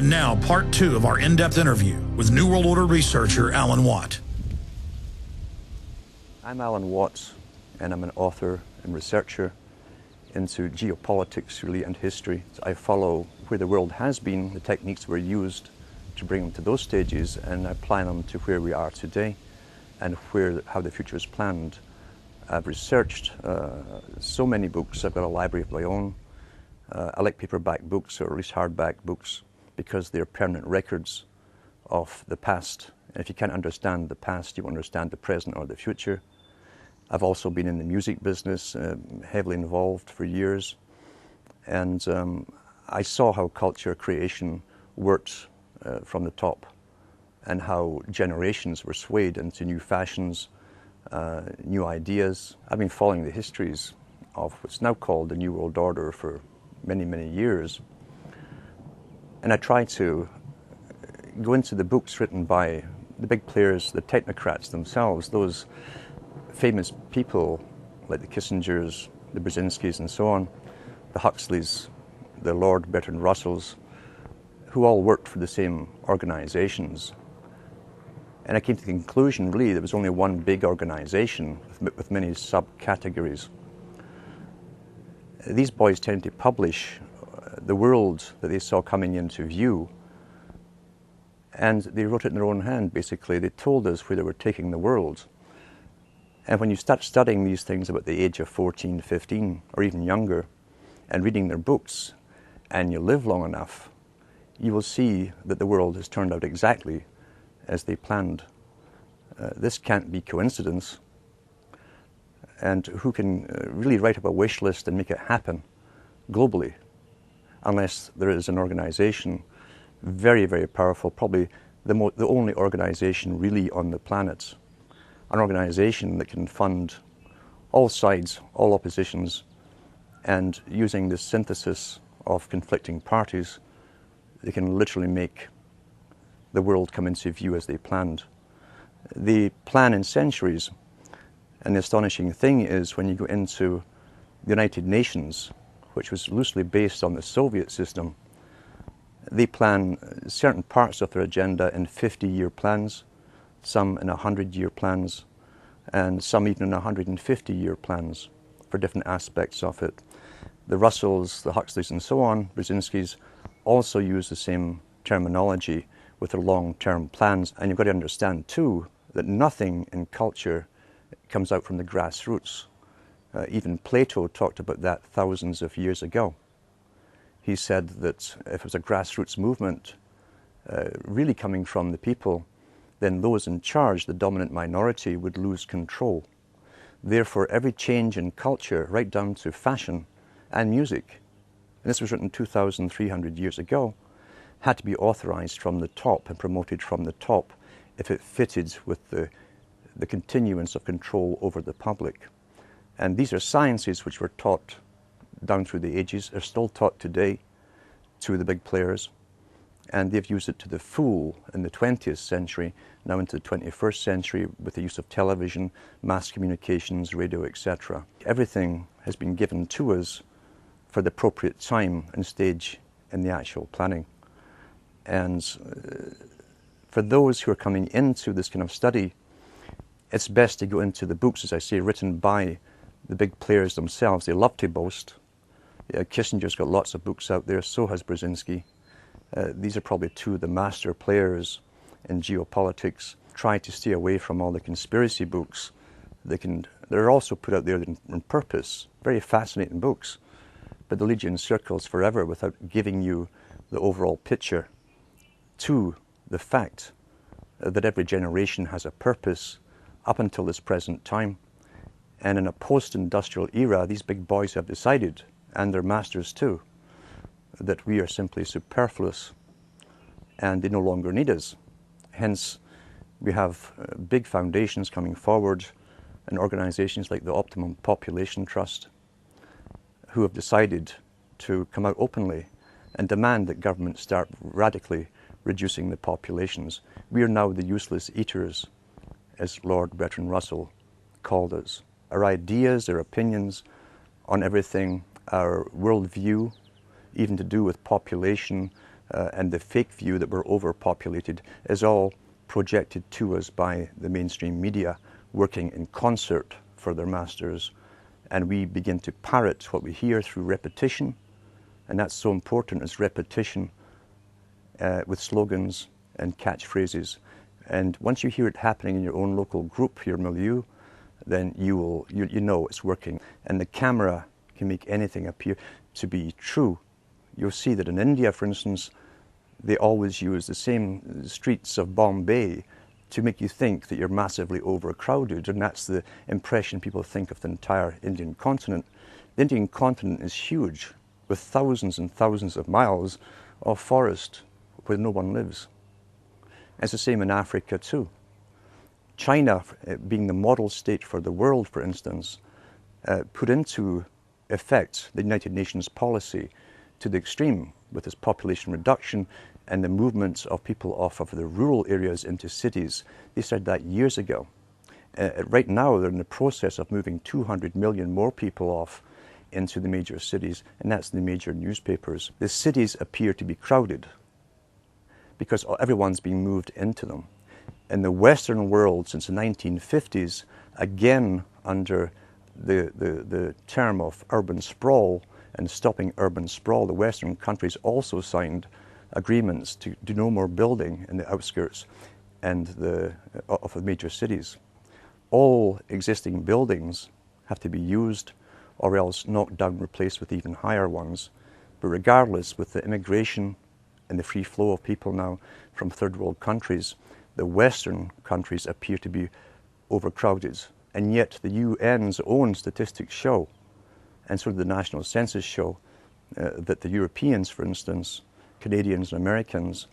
And now, part 2 of our in-depth interview with New World Order researcher Alan Watt. I'm Alan Watt, and I'm an author and researcher into geopolitics, really, and history. I follow where the world has been, the techniques were used to bring them to those stages, and I apply them to where we are today and how the future is planned. I've researched so many books. I've got a library of my own. I like paperback books, or at least hardback books, because they're permanent records of the past. And if you can't understand the past, you won't understand the present or the future. I've also been in the music business, heavily involved for years. And I saw how culture creation worked from the top, and how generations were swayed into new fashions, new ideas. I've been following the histories of what's now called the New World Order for many, many years. And I try to go into the books written by the big players, the technocrats themselves, those famous people like the Kissingers, the Brzezinskis and so on, the Huxleys, the Lord Bertrand Russells, who all worked for the same organizations. And I came to the conclusion, really, there was only one big organization with many subcategories. These boys tended to publish the world that they saw coming into view, and they wrote it in their own hand, basically. They told us where they were taking the world. And when you start studying these things about the age of 14, 15, or even younger, and reading their books, and you live long enough, you will see that the world has turned out exactly as they planned. This can't be coincidence. And who can really write up a wish list and make it happen globally, unless there is an organization very, very powerful, probably the only organization really on the planet, an organization that can fund all sides, all oppositions, and using this synthesis of conflicting parties, they can literally make the world come into view as they planned. They plan in centuries. And the astonishing thing is, when you go into the United Nations, which was loosely based on the Soviet system, they plan certain parts of their agenda in 50-year plans, some in 100-year plans, and some even in 150-year plans for different aspects of it. The Russells, the Huxleys and so on, Brzezinskis, also use the same terminology with their long-term plans. And you've got to understand too that nothing in culture comes out from the grassroots. Even Plato talked about that thousands of years ago. He said that if it was a grassroots movement really coming from the people, then those in charge, the dominant minority, would lose control. Therefore, every change in culture, right down to fashion and music, and this was written 2,300 years ago, had to be authorized from the top and promoted from the top if it fitted with the continuance of control over the public. And these are sciences which were taught down through the ages, are still taught today to the big players, and they've used it to the full in the 20th century, now into the 21st century with the use of television, mass communications, radio, etc. Everything has been given to us for the appropriate time and stage in the actual planning. And for those who are coming into this kind of study, it's best to go into the books, as I say, written by the big players themselves. They love to boast. Kissinger's got lots of books out there, so has Brzezinski. These are probably two of the master players in geopolitics. Try to stay away from all the conspiracy books. They're also put out there on purpose, very fascinating books, but they'll lead you in circles forever without giving you the overall picture to the fact that every generation has a purpose up until this present time. And in a post-industrial era, these big boys have decided, and their masters too, that we are simply superfluous and they no longer need us. Hence, we have big foundations coming forward and organizations like the Optimum Population Trust who have decided to come out openly and demand that governments start radically reducing the populations. We are now the useless eaters, as Lord Bertrand Russell called us. Our ideas, our opinions on everything, our worldview, even to do with population, and the fake view that we're overpopulated is all projected to us by the mainstream media working in concert for their masters. And we begin to parrot what we hear through repetition. And that's so important, is repetition with slogans and catchphrases. And once you hear it happening in your own local group, your milieu, then you know it's working. And the camera can make anything appear to be true. You'll see that in India, for instance, they always use the same streets of Bombay to make you think that you're massively overcrowded, and that's the impression people think of the entire Indian continent. The Indian continent is huge, with thousands and thousands of miles of forest where no one lives. It's the same in Africa too. China, being the model state for the world, for instance, put into effect the United Nations policy to the extreme with its population reduction and the movements of people off of the rural areas into cities. They started that years ago. Right now, they're in the process of moving 200 million more people off into the major cities, and that's the major newspapers. The cities appear to be crowded because everyone's being moved into them. In the Western world, since the 1950s, again under the term of urban sprawl and stopping urban sprawl, the Western countries also signed agreements to do no more building in the outskirts and of the major cities. All existing buildings have to be used or else knocked down and replaced with even higher ones. But regardless, with the immigration and the free flow of people now from third world countries, the Western countries appear to be overcrowded. And yet the UN's own statistics show, and so do the national census show, that the Europeans, for instance, Canadians and Americans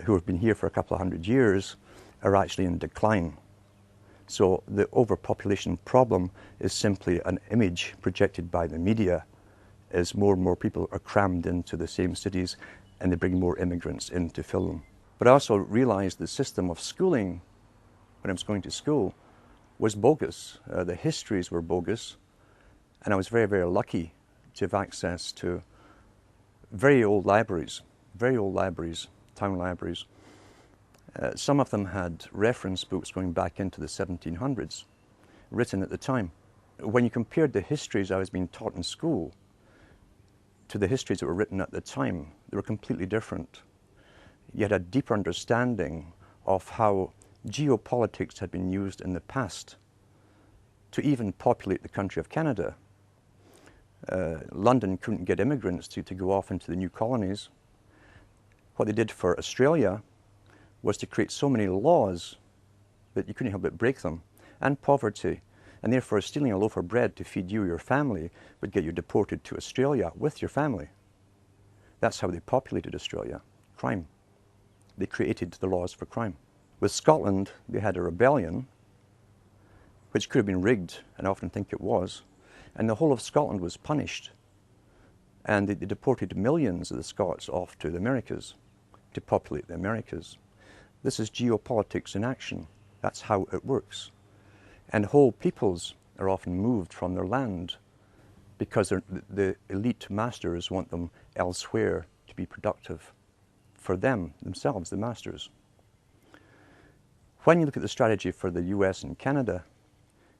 who have been here for a couple of hundred years are actually in decline. So the overpopulation problem is simply an image projected by the media as more and more people are crammed into the same cities and they bring more immigrants in to fill them. But I also realized the system of schooling when I was going to school was bogus. The histories were bogus, and I was very, very lucky to have access to very old libraries, town libraries. Some of them had reference books going back into the 1700s, written at the time. When you compared the histories I was being taught in school to the histories that were written at the time, they were completely different. You had a deeper understanding of how geopolitics had been used in the past to even populate the country of Canada. London couldn't get immigrants to go off into the new colonies. What they did for Australia was to create so many laws that you couldn't help but break them, and poverty, and therefore stealing a loaf of bread to feed you or your family would get you deported to Australia with your family. That's how they populated Australia, crime. They created the laws for crime. With Scotland, they had a rebellion, which could have been rigged, and I often think it was, and the whole of Scotland was punished. And they deported millions of the Scots off to the Americas to populate the Americas. This is geopolitics in action. That's how it works. And whole peoples are often moved from their land because the elite masters want them elsewhere to be productive for themselves, the masters. When you look at the strategy for the US and Canada,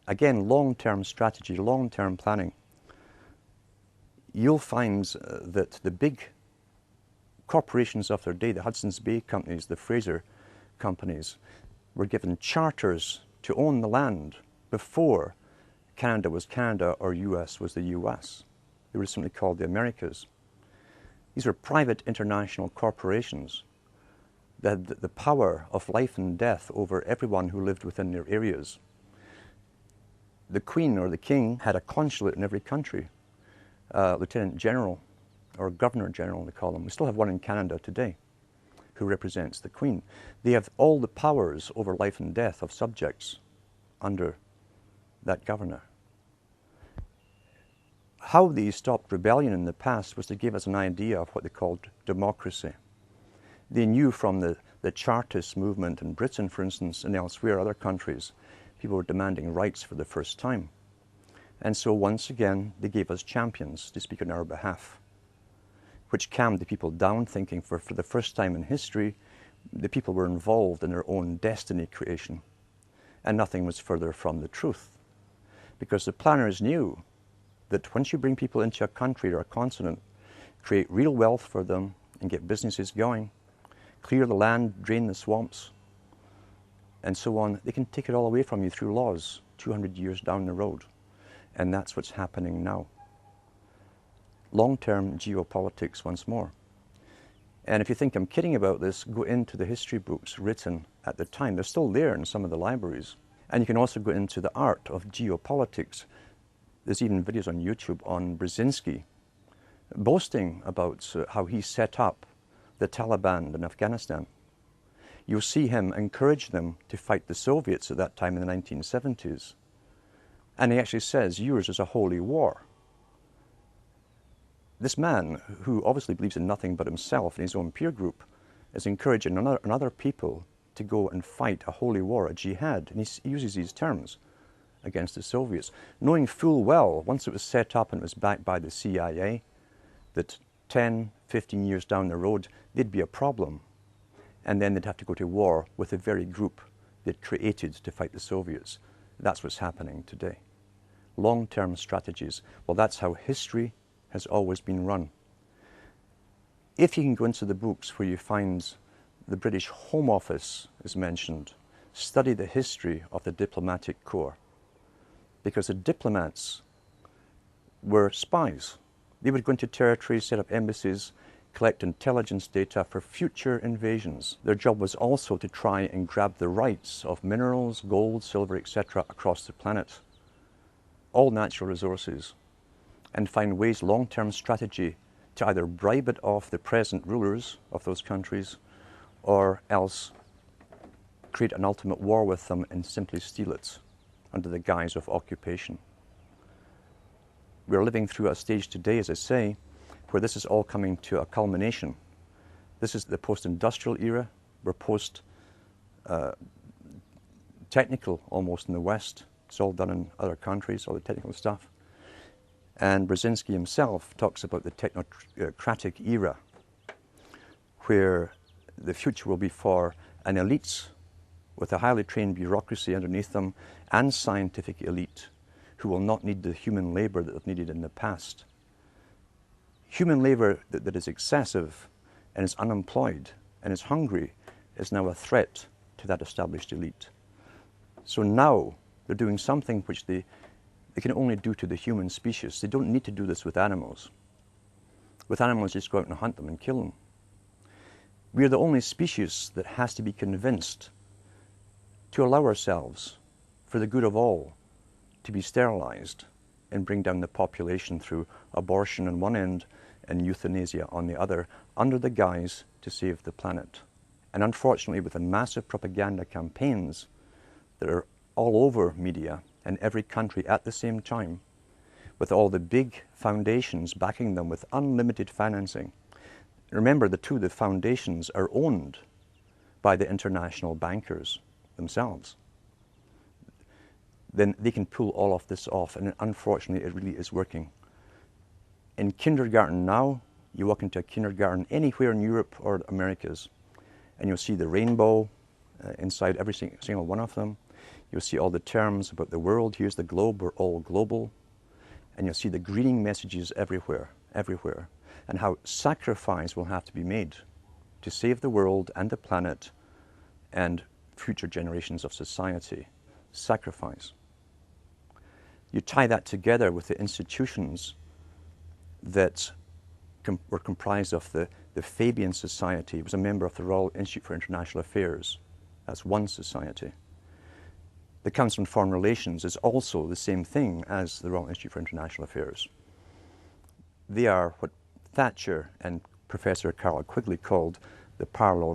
again, long-term strategy, long-term planning, you'll find that the big corporations of their day, the Hudson's Bay companies, the Fraser companies, were given charters to own the land before Canada was Canada or US was the US. They were simply called the Americas. These were private international corporations that had the power of life and death over everyone who lived within their areas. The Queen or the King had a consulate in every country, Lieutenant General or Governor General, they call them. We still have one in Canada today who represents the Queen. They have all the powers over life and death of subjects under that governor. How they stopped rebellion in the past was to give us an idea of what they called democracy. They knew from the Chartist movement in Britain, for instance, and elsewhere, other countries, people were demanding rights for the first time. And so once again, they gave us champions to speak on our behalf. which calmed the people down, thinking for the first time in history, the people were involved in their own destiny creation. And nothing was further from the truth. Because the planners knew that once you bring people into a country or a continent, create real wealth for them and get businesses going, clear the land, drain the swamps, and so on, they can take it all away from you through laws 200 years down the road. And that's what's happening now. Long-term geopolitics once more. And if you think I'm kidding about this, go into the history books written at the time. They're still there in some of the libraries. And you can also go into the art of geopolitics. There's even videos on YouTube on Brzezinski, boasting about how he set up the Taliban in Afghanistan. You'll see him encourage them to fight the Soviets at that time in the 1970s. And he actually says, yours is a holy war. This man, who obviously believes in nothing but himself and his own peer group, is encouraging another people to go and fight a holy war, a jihad. And he uses these terms against the Soviets, knowing full well, once it was set up and it was backed by the CIA, that 10, 15 years down the road, there'd be a problem. And then they'd have to go to war with the very group they'd created to fight the Soviets. That's what's happening today. Long-term strategies. Well, that's how history has always been run. If you can go into the books where you find the British Home Office is mentioned, study the history of the diplomatic corps. Because the diplomats were spies. They would go into territories, set up embassies, collect intelligence data for future invasions. Their job was also to try and grab the rights of minerals, gold, silver, etc. across the planet, all natural resources, and find ways, long-term strategy, to either bribe it off the present rulers of those countries or else create an ultimate war with them and simply steal it under the guise of occupation. We're living through a stage today, as I say, where this is all coming to a culmination. This is the post-industrial era. We're post-technical almost in the West. It's all done in other countries, all the technical stuff. And Brzezinski himself talks about the technocratic era, where the future will be for an elite with a highly trained bureaucracy underneath them and scientific elite who will not need the human labor that they've needed in the past. Human labor that is excessive and is unemployed and is hungry is now a threat to that established elite. So now they're doing something which they can only do to the human species. They don't need to do this with animals. With animals, just go out and hunt them and kill them. We are the only species that has to be convinced to allow ourselves, for the good of all, to be sterilized and bring down the population through abortion on one end and euthanasia on the other, under the guise to save the planet. And unfortunately, with the massive propaganda campaigns that are all over media in every country at the same time, with all the big foundations backing them with unlimited financing. Remember, the foundations are owned by the international bankers themselves. Then they can pull all of this off, and unfortunately it really is working. In kindergarten now, you walk into a kindergarten anywhere in Europe or Americas, and you'll see the rainbow inside every single one of them. You'll see all the terms about the world. Here's the globe, we're all global. And you'll see the greening messages everywhere, everywhere, and how sacrifice will have to be made to save the world and the planet and future generations of society. Sacrifice. You tie that together with the institutions that were comprised of the Fabian Society. It was a member of the Royal Institute for International Affairs. That's one society. The Council on Foreign Relations is also the same thing as the Royal Institute for International Affairs. They are what Thatcher and Professor Carol Quigley called the parallel